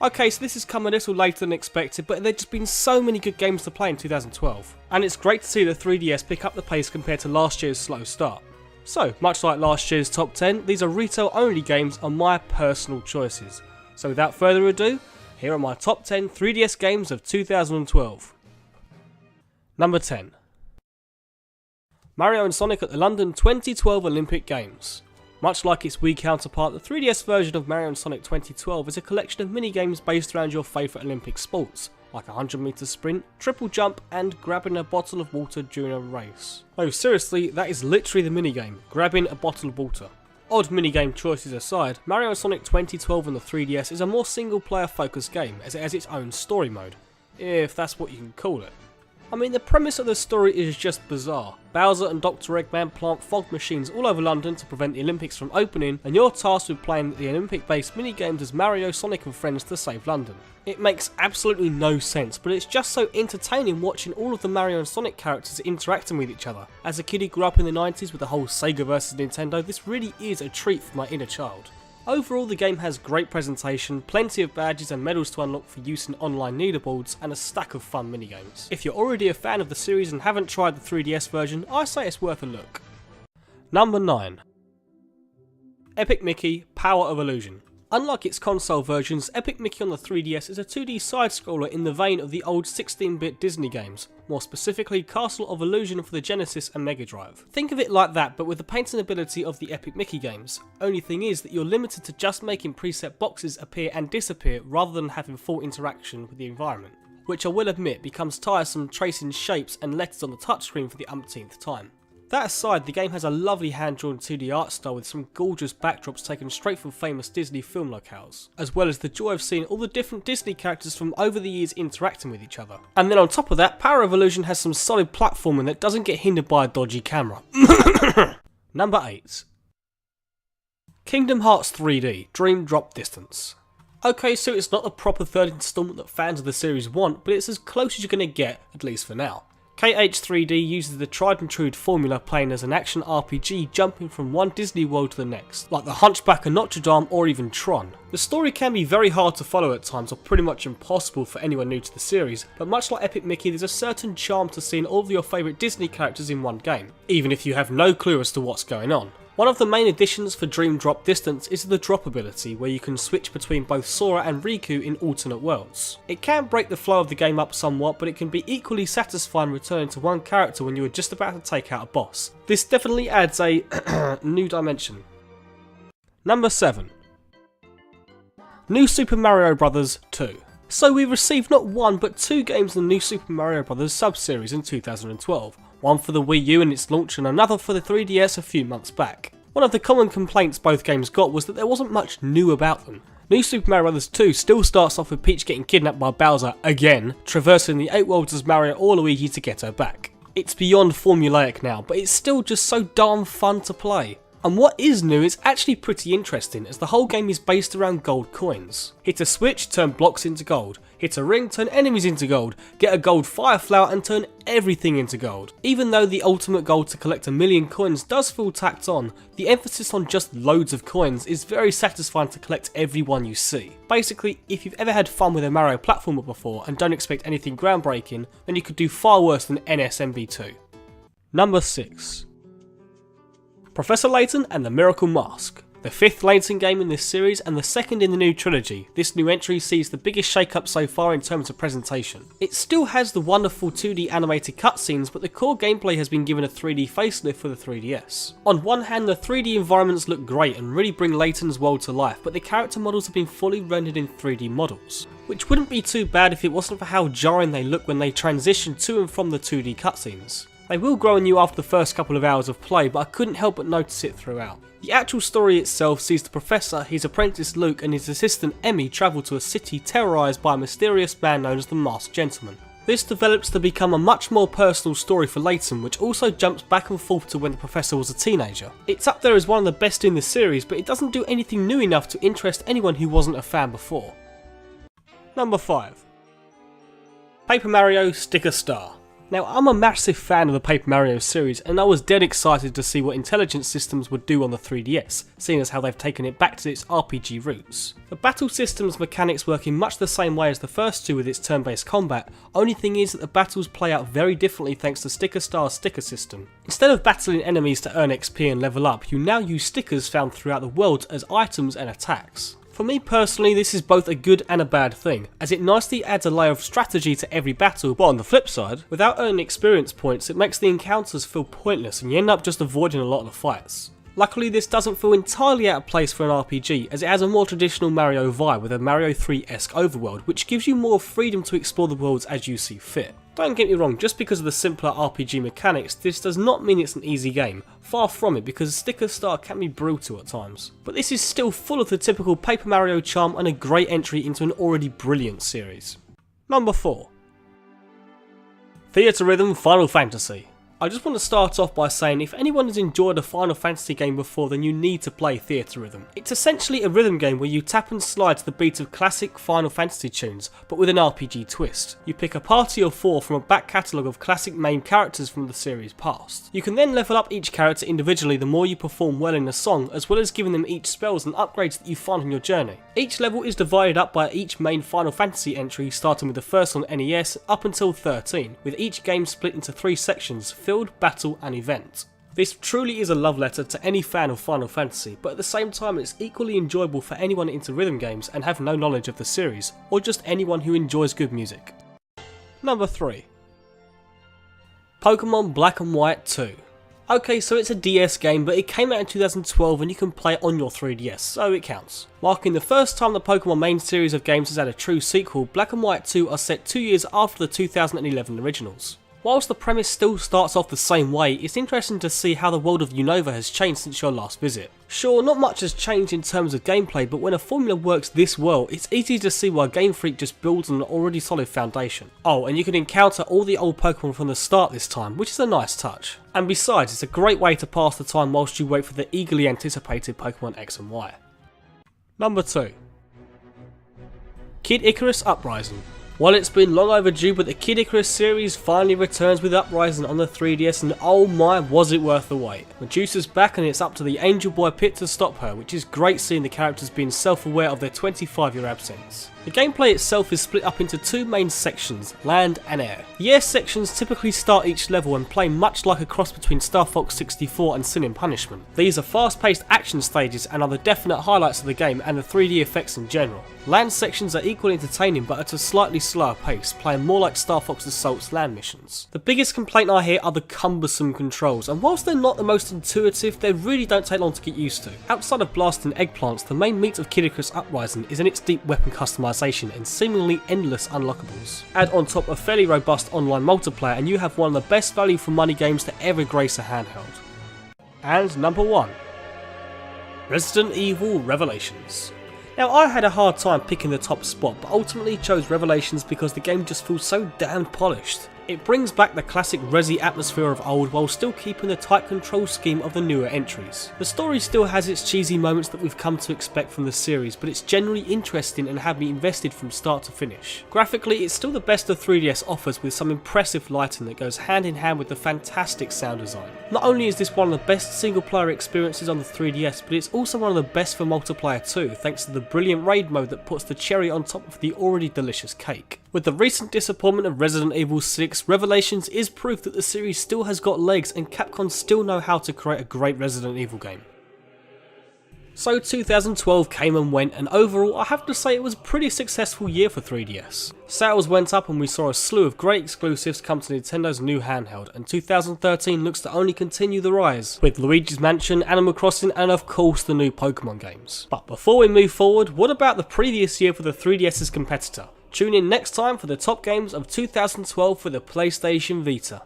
Okay, so this has come a little later than expected, but there've just been so many good games to play in 2012. And it's great to see the 3DS pick up the pace compared to last year's slow start. So, much like last year's top 10, these are retail only games and my personal choices. So without further ado, here are my top 10 3DS games of 2012. Number 10. Mario & Sonic at the London 2012 Olympic Games. Much like its Wii counterpart, the 3DS version of Mario & Sonic 2012 is a collection of mini-games based around your favourite Olympic sports, like a 100-metre sprint, triple jump and grabbing a bottle of water during a race. Oh seriously, that is literally the minigame, grabbing a bottle of water. Odd minigame choices aside, Mario & Sonic 2012 on the 3DS is a more single-player focused game as it has its own story mode, if that's what you can call it. I mean, the premise of the story is just bizarre. Bowser and Dr. Eggman plant fog machines all over London to prevent the Olympics from opening, and you're tasked with playing the Olympic-based minigames as Mario, Sonic and friends to save London. It makes absolutely no sense, but it's just so entertaining watching all of the Mario and Sonic characters interacting with each other. As a kid who grew up in the 90s with the whole Sega vs Nintendo, this really is a treat for my inner child. Overall, the game has great presentation, plenty of badges and medals to unlock for use in online leaderboards, and a stack of fun minigames. If you're already a fan of the series and haven't tried the 3DS version, I say it's worth a look. Number 9. Epic Mickey Power of Illusion. Unlike its console versions, Epic Mickey on the 3DS is a 2D side-scroller in the vein of the old 16-bit Disney games, more specifically Castle of Illusion for the Genesis and Mega Drive. Think of it like that, but with the painting ability of the Epic Mickey games. Only thing is that you're limited to just making preset boxes appear and disappear rather than having full interaction with the environment, which I will admit becomes tiresome tracing shapes and letters on the touchscreen for the umpteenth time. That aside, the game has a lovely hand-drawn 2D art style with some gorgeous backdrops taken straight from famous Disney film locales, as well as the joy of seeing all the different Disney characters from over the years interacting with each other. And then on top of that, Power of Illusion has some solid platforming that doesn't get hindered by a dodgy camera. Number 8. Kingdom Hearts 3D Dream Drop Distance. Okay, so it's not the proper third installment that fans of the series want, but it's as close as you're going to get, at least for now. KH3D uses the tried and true formula playing as an action RPG jumping from one Disney world to the next, like the Hunchback of Notre Dame or even Tron. The story can be very hard to follow at times or pretty much impossible for anyone new to the series, but much like Epic Mickey there's a certain charm to seeing all of your favourite Disney characters in one game, even if you have no clue as to what's going on. One of the main additions for Dream Drop Distance is the drop ability, where you can switch between both Sora and Riku in alternate worlds. It can break the flow of the game up somewhat, but it can be equally satisfying returning to one character when you are just about to take out a boss. This definitely adds a new dimension. Number 7. New Super Mario Bros. 2. So we received not one but two games in the New Super Mario Bros. Sub-series in 2012. One for the Wii U in its launch and another for the 3DS a few months back. One of the common complaints both games got was that there wasn't much new about them. New Super Mario Bros. 2 still starts off with Peach getting kidnapped by Bowser again, traversing the 8 worlds as Mario or Luigi to get her back. It's beyond formulaic now, but it's still just so darn fun to play. And what is new is actually pretty interesting, as the whole game is based around gold coins. Hit a switch, turn blocks into gold. Hit a ring, turn enemies into gold. Get a gold fire flower and turn everything into gold. Even though the ultimate goal to collect 1,000,000 coins does feel tacked on, the emphasis on just loads of coins is very satisfying to collect every one you see. Basically, if you've ever had fun with a Mario platformer before and don't expect anything groundbreaking, then you could do far worse than NSMB2. Number 6. Professor Layton and the Miracle Mask. The 5th Layton game in this series and the 2nd in the new trilogy, this new entry sees the biggest shake-up so far in terms of presentation. It still has the wonderful 2D animated cutscenes, but the core gameplay has been given a 3D facelift for the 3DS. On one hand, the 3D environments look great and really bring Layton's world to life, but the character models have been fully rendered in 3D models, which wouldn't be too bad if it wasn't for how jarring they look when they transition to and from the 2D cutscenes. They will grow on you after the first couple of hours of play, but I couldn't help but notice it throughout. The actual story itself sees the Professor, his apprentice Luke and his assistant Emmy travel to a city terrorised by a mysterious man known as the Masked Gentleman. This develops to become a much more personal story for Layton, which also jumps back and forth to when the Professor was a teenager. It's up there as one of the best in the series, but it doesn't do anything new enough to interest anyone who wasn't a fan before. Number 5. Paper Mario Sticker Star. Now, I'm a massive fan of the Paper Mario series, and I was dead excited to see what Intelligent Systems would do on the 3DS, seeing as how they've taken it back to its RPG roots. The battle system's mechanics work in much the same way as the first two with its turn-based combat, only thing is that the battles play out very differently thanks to Sticker Star's sticker system. Instead of battling enemies to earn XP and level up, you now use stickers found throughout the world as items and attacks. For me personally, this is both a good and a bad thing, as it nicely adds a layer of strategy to every battle, but on the flip side, without earning experience points, it makes the encounters feel pointless and you end up just avoiding a lot of the fights. Luckily, this doesn't feel entirely out of place for an RPG, as it has a more traditional Mario vibe with a Mario 3-esque overworld, which gives you more freedom to explore the worlds as you see fit. Don't get me wrong, just because of the simpler RPG mechanics, this does not mean it's an easy game. Far from it, because Sticker Star can be brutal at times. But this is still full of the typical Paper Mario charm and a great entry into an already brilliant series. Number 4. Theatrhythm Final Fantasy. I just want to start off by saying if anyone has enjoyed a Final Fantasy game before, then you need to play Theatrhythm. It's essentially a rhythm game where you tap and slide to the beat of classic Final Fantasy tunes, but with an RPG twist. You pick a party of 4 from a back catalogue of classic main characters from the series past. You can then level up each character individually the more you perform well in a song, as well as giving them each spells and upgrades that you find on your journey. Each level is divided up by each main Final Fantasy entry, starting with the first on NES up until 13, with each game split into 3 sections: field, battle and event. This truly is a love letter to any fan of Final Fantasy, but at the same time it's equally enjoyable for anyone into rhythm games and have no knowledge of the series, or just anyone who enjoys good music. Number 3. Pokemon Black and White 2. Okay, so it's a DS game, but it came out in 2012 and you can play it on your 3DS, so it counts. Marking the first time the Pokemon main series of games has had a true sequel, Black and White 2 are set 2 years after the 2011 originals. Whilst the premise still starts off the same way, it's interesting to see how the world of Unova has changed since your last visit. Sure, not much has changed in terms of gameplay, but when a formula works this well, it's easy to see why Game Freak just builds on an already solid foundation. Oh, and you can encounter all the old Pokemon from the start this time, which is a nice touch. And besides, it's a great way to pass the time whilst you wait for the eagerly anticipated Pokemon X and Y. Number 2. Kid Icarus Uprising. Well, it's been long overdue, but the Kid Icarus series finally returns with Uprising on the 3DS, and oh my, was it worth the wait. Medusa's back and it's up to the Angel Boy Pit to stop her, which is great seeing the characters being self-aware of their 25-year absence. The gameplay itself is split up into 2 main sections, land and air. The air sections typically start each level and play much like a cross between Star Fox 64 and Sin and Punishment. These are fast-paced action stages and are the definite highlights of the game and the 3D effects in general. Land sections are equally entertaining but at a slightly slower pace, playing more like Star Fox Assault's land missions. The biggest complaint I hear are the cumbersome controls, and whilst they're not the most intuitive, they really don't take long to get used to. Outside of blasting eggplants, the main meat of Kid Icarus Uprising is in its deep weapon customization and seemingly endless unlockables. Add on top a fairly robust online multiplayer and you have one of the best value for money games to ever grace a handheld. And number 1. Resident Evil Revelations. Now, I had a hard time picking the top spot, but ultimately chose Revelations because the game just feels so damn polished. It brings back the classic Resi atmosphere of old while still keeping the tight control scheme of the newer entries. The story still has its cheesy moments that we've come to expect from the series, but it's generally interesting and had me invested from start to finish. Graphically, it's still the best the 3DS offers, with some impressive lighting that goes hand in hand with the fantastic sound design. Not only is this one of the best single player experiences on the 3DS, but it's also one of the best for multiplayer too, thanks to the brilliant raid mode that puts the cherry on top of the already delicious cake. With the recent disappointment of Resident Evil 6, Revelations is proof that the series still has got legs and Capcom still know how to create a great Resident Evil game. So 2012 came and went, and overall I have to say it was a pretty successful year for 3DS. Sales went up and we saw a slew of great exclusives come to Nintendo's new handheld, and 2013 looks to only continue the rise, with Luigi's Mansion, Animal Crossing and of course the new Pokemon games. But before we move forward, what about the previous year for the 3DS's competitor? Tune in next time for the top games of 2012 for the PlayStation Vita.